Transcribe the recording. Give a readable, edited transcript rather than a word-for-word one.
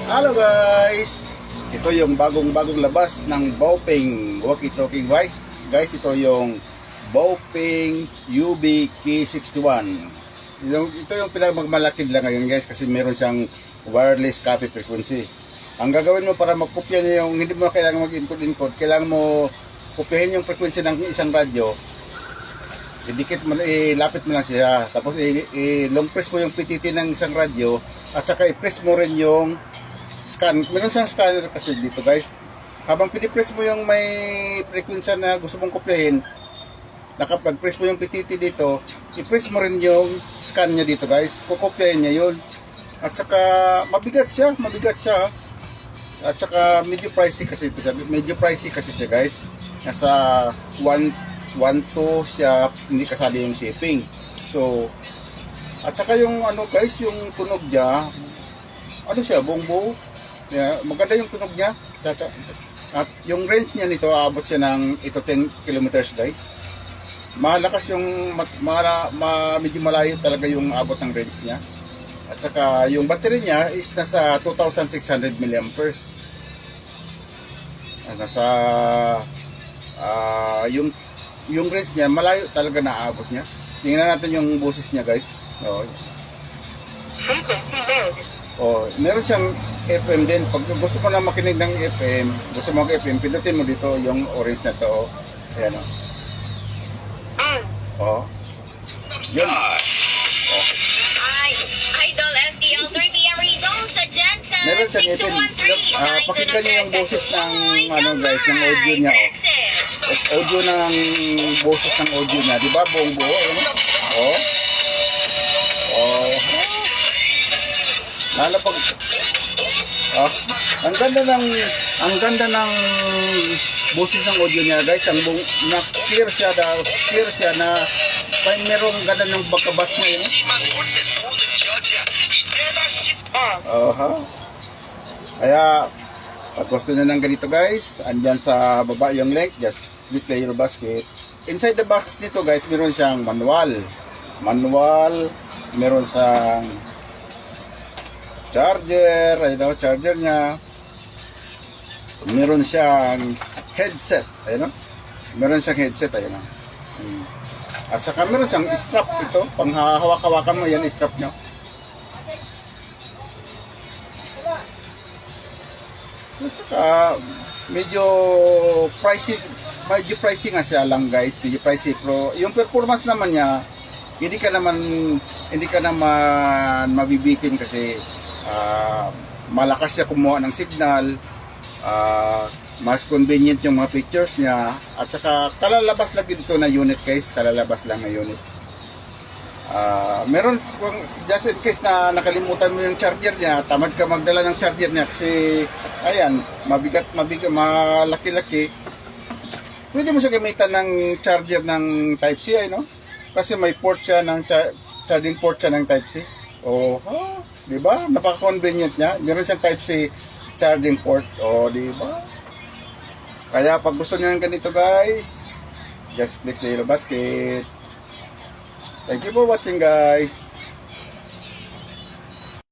Hello guys! Ito yung bagong labas ng Baopeng walkie-talkie guys. Ito yung Baopeng UB-K61. Ito yung pinagmalaki nila ngayon guys, kasi meron siyang wireless copy frequency. Ang gagawin mo para makopya niya yung, hindi mo kailangan mag-encode, kailangan mo kopyahin yung frequency ng isang radyo. Idikit mo, ilapit mo lang siya, tapos long press mo yung PTT ng isang radyo, at saka i-press mo rin yung scan. Meron siyang scanner kasi dito guys. Habang pinipress mo yung may frequency na gusto mong kopyahin, nakapag-press mo yung PTT dito, i-press mo rin yung scan niya dito guys. Kukopyahin niya yun. At saka mabigat siya. At saka medyo pricey kasi ito siya. Guys. Nasa 1.2 siya, hindi kasali yung shipping. So, at saka yung ano guys, yung tunog niya, ano siya, buong buo. Yeah, maganda yung tunog niya. At yung range niya nito, aabot siya ng 10 kilometers guys. Malakas yung, medyo malayo talaga yung abot ng range niya. At saka yung battery niya is nasa 2,600 mAh. Nasa yung range niya, malayo talaga na aabot niya. Tingnan natin yung boses niya guys. Meron siyang FM din. Pag gusto mo na makinig ng FM, gusto mo mag-FM, pindutin mo dito yung orange na to. Ayan Yun. Idol SDL3PM results sa Jensen Meron siyang FM. Pakinggan niyo yung boses ng guys, ng audio niya. Audio ng boses ng audio niya. Diba? Buong buo. Lalo pag ang ganda ng boses ng audio niya guys. Na clear siya na merong ganda ng pagkabas niya Kaya pag gusto nyo ng ganito guys, andyan sa baba yung link, just click the Eurobasket. Inside the box nito guys, meron siyang manual, meron siyang charger, charger niya. Meron siyang headset, meron siyang headset, At saka meron siyang strap ito, pang hawak-hawakan mo yan, strap niya. At saka medyo pricey nga siya lang guys, medyo pricey, pero yung performance naman niya, hindi ka naman mabibitin kasi malakas siya kumuha ng signal, mas convenient yung mga pictures niya, at saka kalalabas lang dito na unit guys, kalalabas lang na unit. Meron, just in case na nakalimutan mo yung charger niya, tamad ka magdala ng charger niya kasi ayan, mabigat, malaki-laki, pwede mo siya gamitan ng charger ng Type-C, kasi may port siya ng charging port siya ng Type-C. Diba? Napaka-convenient niya. Meron siyang Type-C charging port. Diba? Kaya pag gusto niyo ng ganito guys, just click the Eurobasket. Thank you for watching guys.